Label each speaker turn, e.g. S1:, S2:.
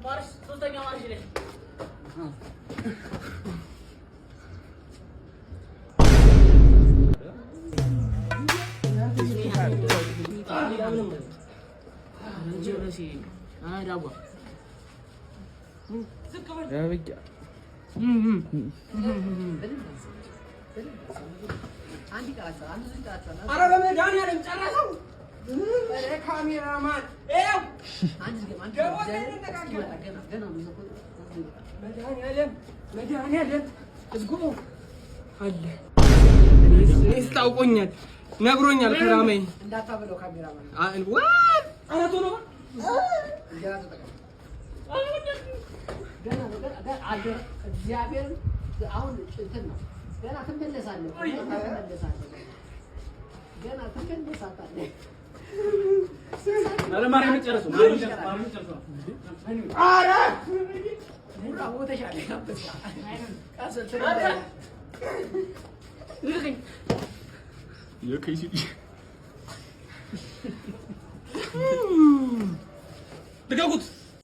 S1: Marş, sultan marş ile. ካሜራማን መድኃኒዓለም እዝጉ አለ እኔስ ታውቆኛል ነግሮኛል ከራማይ እንዳታበለው ካሜራማን አራቶ ነው ገና እግዚአብሔር አሁን እንትን ነው ገና ትመለሳለህ ገና ትመለሳለህ ማርያም ጨርሱ አረ ብራቮ ተሻለ ካበሳ ካሰል ተረዳ
S2: የከይሲ ተጋጉት